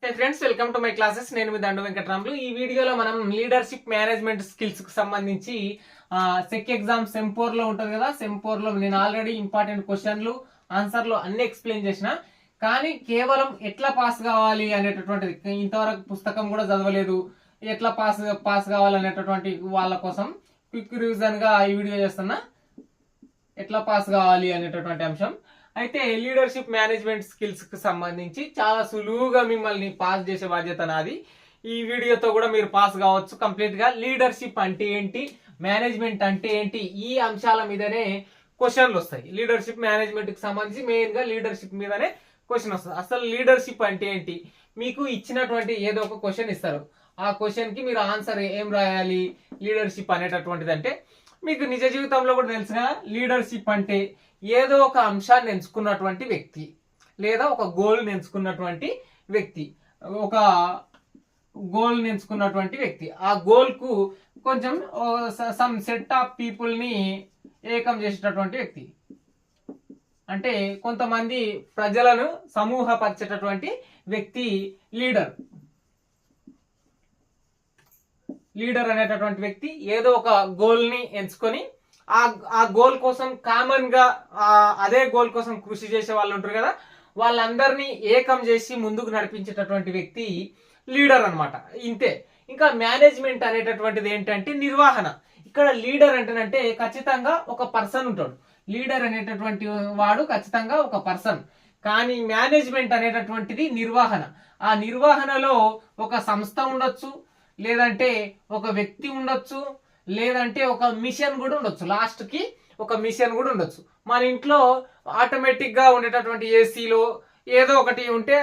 Hey friends, welcome to my classes. నేను మీ దండు వెంకటరాములు. ఈ వీడియోలో మనం లీడర్షిప్ మేనేజ్మెంట్ స్కిల్స్ కు సంబంధించి సెక్ ఎగ్జామ్ సెంపోర్ లో ఉంటుంది కదా, సెంపోర్ లో నేను ఆల్రెడీ ఇంపార్టెంట్ క్వశ్చన్లు ఆన్సర్లు అన్ని ఎక్స్ప్లెయిన్ చేసిన. కానీ కేవలం ఎట్లా పాస్ కావాలి అనేటటువంటిది, ఇంతవరకు పుస్తకం కూడా చదవలేదు, ఎట్లా పాస్ కావాలి అనేటటువంటి వాళ్ళ కోసం క్విక్ రివిజన్ గా ఈ వీడియో చేస్తున్నా. ఎట్లా పాస్ కావాలి అనేటటువంటి అంశం అయితే లీడర్షిప్ మేనేజ్మెంట్ స్కిల్స్ కి సంబంధించి చాలా సులువుగా మిమ్మల్ని పాస్ చేసే బాధ్యత నాది. ఈ వీడియోతో కూడా మీరు పాస్ కావచ్చు కంప్లీట్ గా. లీడర్షిప్ అంటే ఏంటి, మేనేజ్మెంట్ అంటే ఏంటి, ఈ అంశాల మీదనే క్వశ్చన్లు వస్తాయి. లీడర్షిప్ మేనేజ్మెంట్ కి సంబంధించి మెయిన్ గా లీడర్షిప్ మీదనే క్వశ్చన్ వస్తుంది. అసలు లీడర్షిప్ అంటే ఏంటి, మీకు ఇచ్చినటువంటి ఏదో ఒక క్వశ్చన్ ఇస్తారు, ఆ క్వశ్చన్ కి మీరు ఆన్సర్ ఏం రాయాలి. లీడర్షిప్ అనేటటువంటిది అంటే మీకు నిజ జీవితంలో కూడా తెలుసుగా, లీడర్షిప్ అంటే ఏదో ఒక అంశాన్ని ఎంచుకున్నటువంటి వ్యక్తి, లేదా ఒక గోల్ ఎంచుకున్నటువంటి వ్యక్తి, ఒక గోల్ ఎంచుకున్నటువంటి వ్యక్తి, ఆ గోల్ కు కొంచెం సమ్ సెట్ ఆఫ్ పీపుల్ ని ఏకం చేసేటటువంటి వ్యక్తి. అంటే కొంతమంది ప్రజలను సమూహపరిచేటటువంటి వ్యక్తి లీడర్. లీడర్ అనేటటువంటి వ్యక్తి ఏదో ఒక గోల్ ని ఎంచుకొని ఆ గోల్ కోసం కామన్ గా అదే గోల్ కోసం కృషి చేసే వాళ్ళు ఉంటారు కదా, వాళ్ళందరినీ ఏకం చేసి ముందుకు నడిపించేటటువంటి వ్యక్తి లీడర్ అన్నమాట. ఇంతే. ఇంకా మేనేజ్మెంట్ అనేటటువంటిది ఏంటంటే నిర్వహణ. ఇక్కడ లీడర్ అంటేనంటే ఖచ్చితంగా ఒక పర్సన్ ఉంటాడు. లీడర్ అనేటటువంటి వాడు ఖచ్చితంగా ఒక పర్సన్. కానీ మేనేజ్మెంట్ అనేటటువంటిది నిర్వహణ. ఆ నిర్వహణలో ఒక సంస్థ ఉండొచ్చు, లేదంటే ఒక వ్యక్తి ఉండొచ్చు, లేదంటే ఒక మిషన్ కూడా ఉండొచ్చు. లాస్ట్ కి ఒక మిషన్ కూడా ఉండొచ్చు. మన ఇంట్లో ఆటోమేటిక్ గా ఉండేటటువంటి ఏసీలో ఏదో ఒకటి ఉంటే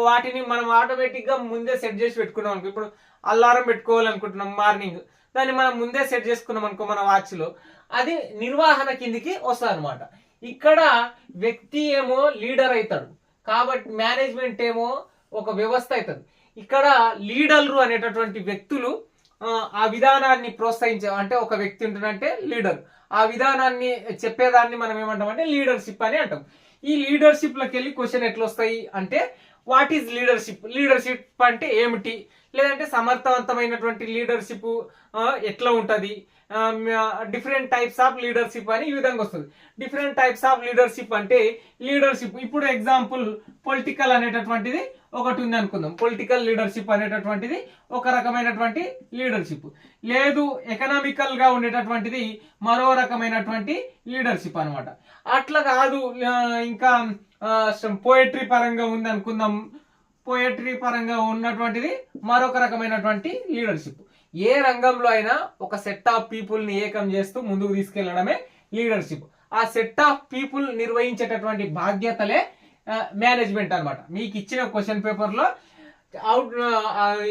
వాటిని మనం ఆటోమేటిక్ గా ముందే సెట్ చేసి పెట్టుకున్నాం అనుకో. ఇప్పుడు అలారం పెట్టుకోవాలనుకుంటున్నాం మార్నింగ్, దాన్ని మనం ముందే సెట్ చేసుకున్నాం అనుకో మన వాచ్ లో, అది నిర్వహణ కిందికి వస్తుంది అనమాట. ఇక్కడ వ్యక్తి ఏమో లీడర్ అవుతాడు, కాబట్టి మేనేజ్మెంట్ ఏమో ఒక వ్యవస్థ అవుతుంది. ఇక్కడ లీడర్లు అనేటటువంటి వ్యక్తులు ఆ విధానాన్ని ప్రోత్సహించే, అంటే ఒక వ్యక్తి ఉంటుందంటే లీడర్, ఆ విధానాన్ని చెప్పేదాన్ని మనం ఏమంటాం అంటే లీడర్షిప్ అని అంటాం. ఈ లీడర్షిప్ లోకి వెళ్ళి క్వశ్చన్ ఎట్లా వస్తాయి అంటే, వాట్ ఈజ్ లీడర్షిప్, లీడర్షిప్ అంటే ఏమిటి, లేదంటే సమర్థవంతమైనటువంటి లీడర్షిప్ ఎట్లా ఉంటది, డిఫరెంట్ టైప్స్ ఆఫ్ లీడర్షిప్ అని ఈ విధంగా వస్తుంది. డిఫరెంట్ టైప్స్ ఆఫ్ లీడర్షిప్ అంటే లీడర్షిప్ ఇప్పుడు ఎగ్జాంపుల్ పొలిటికల్ అనేటటువంటిది ఒకటి ఉంది అనుకుందాం. పొలిటికల్ లీడర్షిప్ అనేటటువంటిది ఒక రకమైనటువంటి లీడర్షిప్. లేదు, ఎకనామికల్ గా ఉండేటటువంటిది మరో రకమైనటువంటి లీడర్షిప్ అనమాట. అట్లా కాదు, ఇంకా పోయట్రీ పరంగా ఉంది అనుకుందాం. పోయట్రీ పరంగా ఉన్నటువంటిది మరొక రకమైనటువంటి లీడర్షిప్. ఏ రంగంలో అయినా ఒక సెట్ ఆఫ్ పీపుల్ ని ఏకం చేస్తూ ముందుకు తీసుకెళ్లడమే లీడర్షిప్. ఆ సెట్ ఆఫ్ పీపుల్ నిర్వహించేటటువంటి బాధ్యతలే మేనేజ్మెంట్ అన్నమాట. మీకు ఇచ్చిన క్వశ్చన్ పేపర్ లో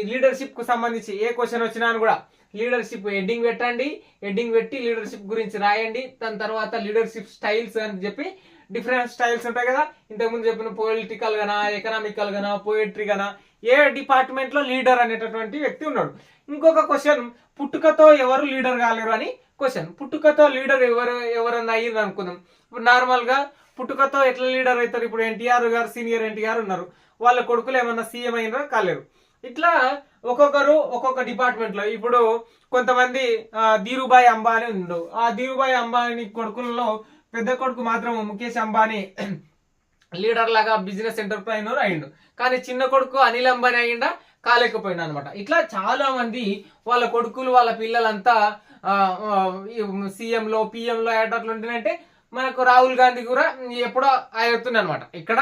లీడర్షిప్ కు సంబంధించి ఏ క్వశ్చన్ వచ్చినా కూడా లీడర్షిప్ హెడ్డింగ్ పెట్టండి, హెడ్డింగ్ పెట్టి లీడర్షిప్ గురించి రాయండి. దాని తర్వాత లీడర్షిప్ స్టైల్స్ అని చెప్పి డిఫరెంట్ స్టైల్స్ ఉంటాయి కదా, ఇంతకుముందు చెప్పిన పొలిటికల్ గానా, ఎకనామికల్ గానా, పోయిట్రీ గానా, ఏ డిపార్ట్మెంట్ లో లీడర్ అనేటటువంటి వ్యక్తి ఉన్నాడు. ఇంకొక క్వశ్చన్, పుట్టుకతో ఎవరు లీడర్ కాలేరు అని క్వశ్చన్. పుట్టుకతో లీడర్ ఎవరన్నా అయ్యింది అనుకుందాం. ఇప్పుడు నార్మల్ గా పుట్టుకతో ఎట్లా లీడర్ అవుతారు, ఇప్పుడు ఎన్టీఆర్ గారు, సీనియర్ ఎన్టీఆర్ ఉన్నారు, వాళ్ళ కొడుకులు ఏమన్నా సీఎం అయినరా కాలేరు. ఇట్లా ఒక్కొక్కరు ఒక్కొక్క డిపార్ట్మెంట్ లో. ఇప్పుడు కొంతమంది ధీరుభాయ్ అంబానీ ఉండు, ఆ ధీరుభాయ్ అంబానీ కొడుకులలో పెద్ద కొడుకు మాత్రం ముఖేష్ అంబానీ లీడర్ లాగా బిజినెస్ ఎంటర్ప్రైనర్ అయ్యిండు, కానీ చిన్న కొడుకు అనిల్ అంబానీ అయ్యిండా కాలేకపోయిండు అనమాట. ఇట్లా చాలా మంది వాళ్ళ కొడుకులు వాళ్ళ పిల్లలంతా సీఎం లో పిఎం లో అట్లా ఉంటేనంటే, మనకు రాహుల్ గాంధీ కూడా ఎప్పుడో అవుతుంది అనమాట. ఇక్కడ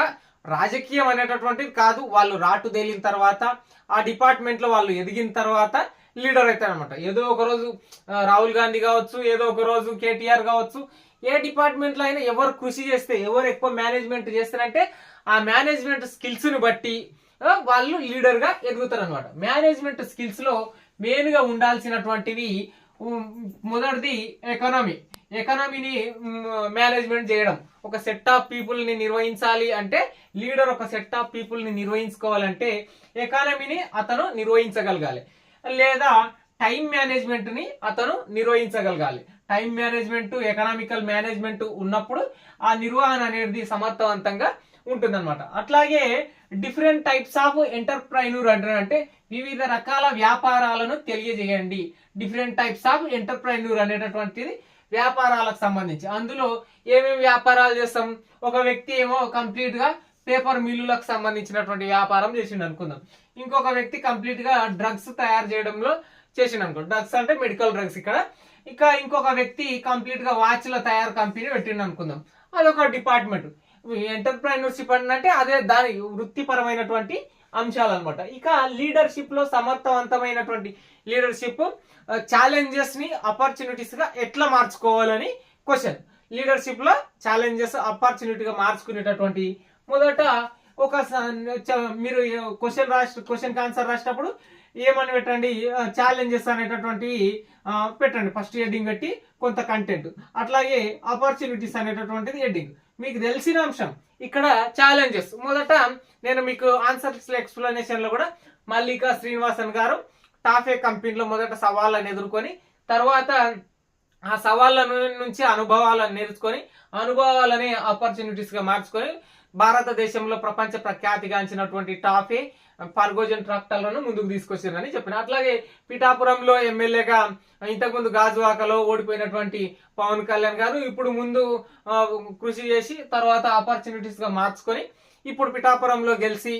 రాజకీయం అనేటటువంటిది కాదు, వాళ్ళు రాటు తేలిన తర్వాత ఆ డిపార్ట్మెంట్ లో వాళ్ళు ఎదిగిన తర్వాత లీడర్ అవుతారు అనమాట. ఏదో ఒక రోజు రాహుల్ గాంధీ కావచ్చు, ఏదో ఒక రోజు కేటీఆర్ కావచ్చు, ఏ డిపార్ట్మెంట్ లో అయినా ఎవరు కృషి చేస్తే, ఎవరు ఎక్కువ మేనేజ్మెంట్ చేస్తారంటే ఆ మేనేజ్మెంట్ స్కిల్స్ ని బట్టి వాళ్ళు లీడర్ గా ఎదుగుతారు అనమాట. మేనేజ్మెంట్ స్కిల్స్ లో మెయిన్ గా ఉండాల్సినటువంటివి, మొదటిది ఎకానమీ. ఎకానమీని మేనేజ్మెంట్ చేయడం. ఒక సెట్ ఆఫ్ పీపుల్ ని నిర్వహించాలి అంటే, లీడర్ ఒక సెట్ ఆఫ్ పీపుల్ ని నిర్వహించుకోవాలంటే ఎకానమీని అతను నిర్వహించగలగాలి, లేదా టైం మేనేజ్మెంట్ ని అతను నిర్వహించగలగాలి. టైం మేనేజ్మెంట్, ఎకనామికల్ మేనేజ్మెంట్ ఉన్నప్పుడు ఆ నిర్వహణ అనేది సమర్థవంతంగా ఉంటుందన్నమాట. అట్లాగే డిఫరెంట్ టైప్స్ ఆఫ్ ఎంటర్ప్రైనూర్ అంటే వివిధ రకాల వ్యాపారాలను తెలియజేయండి. డిఫరెంట్ టైప్స్ ఆఫ్ ఎంటర్ప్రైనూర్ అనేటటువంటిది వ్యాపారాలకు సంబంధించి. అందులో ఏమేమి వ్యాపారాలు చేస్తాం? ఒక వ్యక్తి ఏమో కంప్లీట్ గా పేపర్ మిల్లులకు సంబంధించినటువంటి వ్యాపారం చేసిండు అనుకుందాం. ఇంకొక వ్యక్తి కంప్లీట్ గా డ్రగ్స్ తయారు చేయడంలో చేసిండు అనుకో, డ్రగ్స్ అంటే మెడికల్ డ్రగ్స్ ఇక్కడ. ఇక ఇంకొక వ్యక్తి కంప్లీట్ గా వాచ్ల తయారు కంపెనీ పెట్టిండు అనుకుందాం, అదొక డిపార్ట్మెంట్. ఎంటర్ప్రైనర్షిప్ అంటే అదే దాని వృత్తిపరమైనటువంటి అంశాలు అనమాట. ఇక లీడర్షిప్ లో సమర్థవంతమైనటువంటి లీడర్షిప్ ఛాలెంజెస్ ని ఆపర్చునిటీస్ గా ఎట్లా మార్చుకోవాలని క్వశ్చన్. లీడర్షిప్ లో ఛాలెంజెస్ ఆపర్చునిటీగా మార్చుకునేటటువంటి మొదట ఒక మీరు క్వశ్చన్ ఆన్సర్ రాసేటప్పుడు ఏమని పెట్టండి, ఛాలెంజెస్ అనేటటువంటి పెట్టండి. ఫస్ట్ హెడ్డింగ్ పెట్టి కొంత కంటెంట్, అట్లాగే ఆపర్చునిటీస్ అనేటటువంటిది హెడ్డింగ్. మీకు తెలిసిన అంశం ఇక్కడ ఛాలెంజెస్. మొదట నేను మీకు ఆన్సర్స్ ఎక్స్ప్లెనేషన్ లో కూడా మల్లికా శ్రీనివాసన్ గారు టాఫే కంపెనీలో మొదట సవాళ్ళను ఎదుర్కొని తర్వాత ఆ సవాళ్ళ నుంచి అనుభవాలను నేర్చుకొని అనుభవాలని ఆపర్చునిటీస్ గా మార్చుకొని భారతదేశంలో ప్రపంచ ప్రఖ్యాతిగాంచినటువంటి టాఫే ఫర్గోజన్ ట్రాక్టర్లను ముందుకు తీసుకొచ్చారని చెప్పిన. అట్లాగే పిఠాపురంలో ఎమ్మెల్యేగా ఇంతకుముందు గాజువాకలో ఓడిపోయినటువంటి పవన్ కళ్యాణ్ గారు ఇప్పుడు ముందు కృషి చేసి తర్వాత ఆపర్చునిటీస్ గా మార్చుకొని ఇప్పుడు పిఠాపురంలో గెలిచి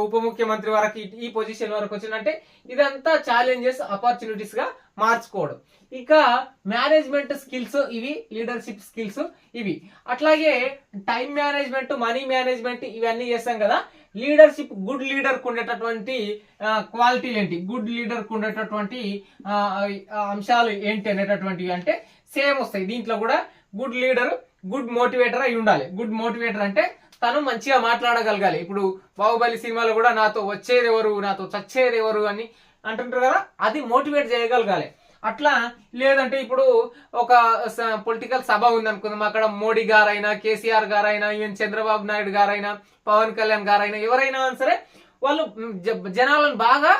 ఉప ముఖ్యమంత్రి వరకు ఈ పొజిషన్ వరకు వచ్చిందంటే ఇదంతా ఛాలెంజెస్ ఆపర్చునిటీస్ గా మార్చుకోవడం. ఇక మేనేజ్మెంట్ స్కిల్స్ ఇవి, లీడర్షిప్ స్కిల్స్ ఇవి. అట్లాగే టైం మేనేజ్మెంట్, మనీ మేనేజ్మెంట్ ఇవన్నీ చేస్తాం కదా. లీడర్షిప్ గుడ్ లీడర్ కు ఉండేటటువంటి క్వాలిటీలు ఏంటి, గుడ్ లీడర్ కు ఉండేటటువంటి అంశాలు ఏంటి అనేటటువంటివి అంటే సేమ్ వస్తాయి దీంట్లో కూడా. గుడ్ లీడర్ గుడ్ మోటివేటర్ అయి ఉండాలి. గుడ్ మోటివేటర్ అంటే తను మంచిగా మాట్లాడగలగాలి. ఇప్పుడు బాహుబలి సినిమాలో కూడా నాతో వచ్చేది ఎవరు, నాతో చచ్చేది ఎవరు అని అంటుంటారు కదా, అది మోటివేట్ చేయగలగాలి. అట్లా లేదంటే ఇప్పుడు ఒక పొలిటికల్ సభ ఉంది అనుకుందాం, అక్కడ మోడీ గారైనా, కేసీఆర్ గారైనా, ఈవెన్ చంద్రబాబు నాయుడు గారైనా, పవన్ కళ్యాణ్ గారైనా, ఎవరైనా సరే వాళ్ళు జనాలను బాగా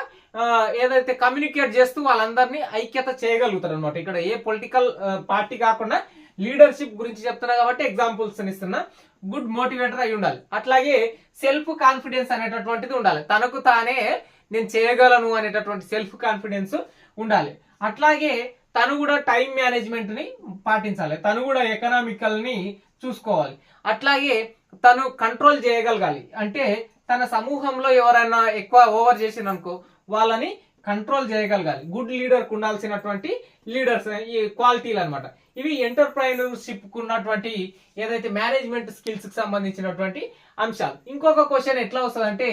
ఏదైతే కమ్యూనికేట్ చేస్తూ వాళ్ళందరినీ ఐక్యత చేయగలుగుతారు అనమాట. ఇక్కడ ఏ పొలిటికల్ పార్టీ కాకుండా లీడర్షిప్ గురించి చెప్తున్నా కాబట్టి ఎగ్జాంపుల్స్ ఇస్తున్నా. గుడ్ మోటివేటర్ అయి ఉండాలి. అట్లాగే సెల్ఫ్ కాన్ఫిడెన్స్ అనేటటువంటిది ఉండాలి. తనకు తానే నేను చేయగలను అనేటటువంటి సెల్ఫ్ కాన్ఫిడెన్స్ ఉండాలి. అట్లాగే తను కూడా టైం మేనేజ్మెంట్ ని పాటించాలి. తను కూడా ఎకనామికల్ ని చూసుకోవాలి. అట్లాగే తను కంట్రోల్ చేయగలగాలి. అంటే తన సమూహంలో ఎవరైనా ఎక్కువ ఓవర్ చేసిందనుకో వాళ్ళని కంట్రోల్ చేయగలగాలి. గుడ్ లీడర్ కు ఉండాల్సినటువంటి లీడర్స్ ఈ క్వాలిటీలు అనమాట. ఇవి ఎంటర్ప్రైనర్షిప్ కు ఉన్నటువంటి ఏదైతే మేనేజ్మెంట్ స్కిల్స్ కి సంబంధించినటువంటి అంశాలు. ఇంకొక క్వశ్చన్ ఎట్లా వస్తుందంటే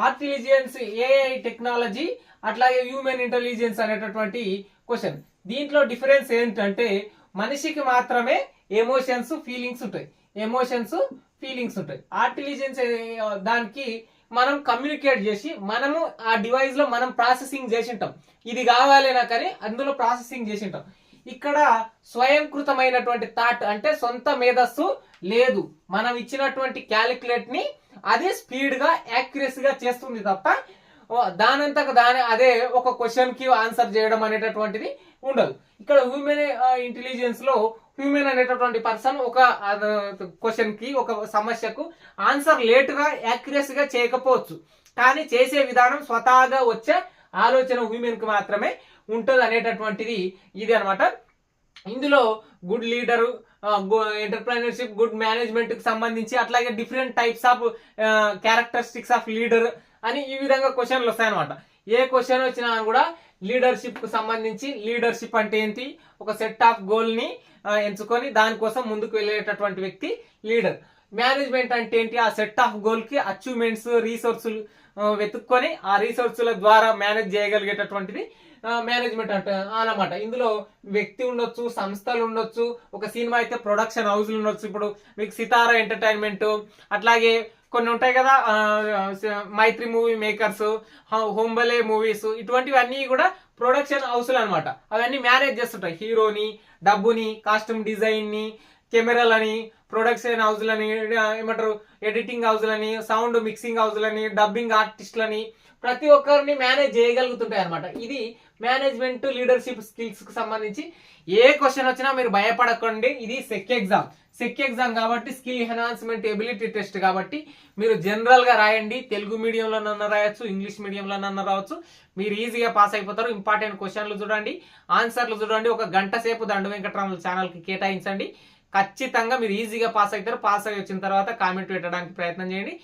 ఆర్టిలిజెన్స్, ఏఐ టెక్నాలజీ, అట్లాగే హ్యూమన్ ఇంటెలిజెన్స్ అనేటటువంటి క్వశ్చన్. దీంట్లో డిఫరెన్స్ ఏంటంటే మనిషికి మాత్రమే ఎమోషన్స్ ఫీలింగ్స్ ఉంటాయి, ఎమోషన్స్ ఫీలింగ్స్ ఉంటాయి. ఆర్టిలిజెన్స్ దానికి మనం కమ్యూనికేట్ చేసి మనము ఆ డివైస్ లో మనం ప్రాసెసింగ్ చేసి ఉంటాం, ఇది కావాలి నాకని అందులో ప్రాసెసింగ్ చేసి ఉంటాం. ఇక్కడ స్వయంకృతమైనటువంటి థాట్ అంటే సొంత మేధస్సు లేదు. మనం ఇచ్చినటువంటి క్యాలిక్యులేట్ ని అదే స్పీడ్ గా యాక్యురసీ గా చేస్తుంది తప్ప దానంతకు దాని అదే ఒక క్వశ్చన్ కి ఆన్సర్ చేయడం అనేటటువంటిది ఉండదు. ఇక్కడ హ్యూమన్ ఇంటెలిజెన్స్ లో హ్యూమన్ అనేటటువంటి పర్సన్ ఒక క్వశ్చన్ కి ఒక సమస్యకు ఆన్సర్ లేట్ గా యాక్యురసీగా చేయకపోవచ్చు, కానీ చేసే విధానం స్వతహాగా వచ్చే ఆలోచన హ్యూమన్ కి మాత్రమే ఉంటుంది అనేటటువంటిది ఇది అనమాట. ఇందులో good leader, entrepreneurship, good management కి సంబంధించి అట్లాగే different types of characteristics of leader అని ఈ విధంగా క్వశ్చన్లు వస్తాయన్నమాట. ఏ క్వశ్చన్ వచ్చినా కూడా లీడర్షిప్ కు సంబంధించి లీడర్షిప్ అంటే ఏంటి, ఒక సెట్ ఆఫ్ గోల్ ని ఎంచుకొని దానికోసం ముందుకు వెళ్ళేటటువంటి వ్యక్తి లీడర్. మేనేజ్మెంట్ అంటే ఏంటి, ఆ సెట్ ఆఫ్ గోల్ కి అచీవ్మెంట్స్, రీసోర్సులు వెతుక్కొని ఆ రీసోర్సుల ద్వారా మేనేజ్ చేయగలిగేటటువంటిది మేనేజ్మెంట్ అంటే అన్నమాట. ఇందులో వ్యక్తి ఉండొచ్చు, సంస్థలు ఉండొచ్చు, ఒక సినిమా అయితే ప్రొడక్షన్ హౌస్లు ఉండొచ్చు. ఇప్పుడు మీకు సితారా ఎంటర్టైన్మెంట్, అట్లాగే కొన్ని ఉంటాయి కదా మైత్రి మూవీ మేకర్స్, హోంబలే మూవీస్, ఇటువంటివన్నీ కూడా ప్రొడక్షన్ హౌస్లు అనమాట. అవన్నీ మేనేజ్ చేస్తుంటాయి హీరోని, డబ్బుని, కాస్ట్యూమ్ డిజైన్ ని, కెమెరాలని, ప్రొడక్షన్ హౌస్లని, ఏమంటారు ఎడిటింగ్ హౌస్లని, సౌండ్ మిక్సింగ్ హౌస్లని, డబ్బింగ్ ఆర్టిస్టులని, ప్రతి ఒక్కరిని మేనేజ్ చేయగలుగుతుంటాయి అనమాట. ఇది మేనేజ్మెంట్ లీడర్షిప్ స్కిల్స్ కు సంబంధించి ఏ క్వశ్చన్ వచ్చినా మీరు భయపడకండి. ఇది సెక్ ఎగ్జామ్ కాబట్టి స్కిల్ ఎన్హాన్స్మెంట్ ఎబిలిటీ టెస్ట్ కాబట్టి మీరు జనరల్ గా రాయండి. తెలుగు మీడియంలోనన్నా రాయొచ్చు, ఇంగ్లీష్ మీడియంలోనన్నా రావచ్చు. మీరు ఈజీగా పాస్ అయిపోతారు. ఇంపార్టెంట్ క్వశ్చన్లు చూడండి, ఆన్సర్లు చూడండి. ఒక గంట సేపు దండు వెంకటరాముల ఛానల్ కి కేటాయించండి. ఖచ్చితంగా మీరు ఈజీగా పాస్ అవుతారు. పాస్ అయ్యి వచ్చిన తర్వాత కామెంట్ పెట్టడానికి ప్రయత్నం చేయండి.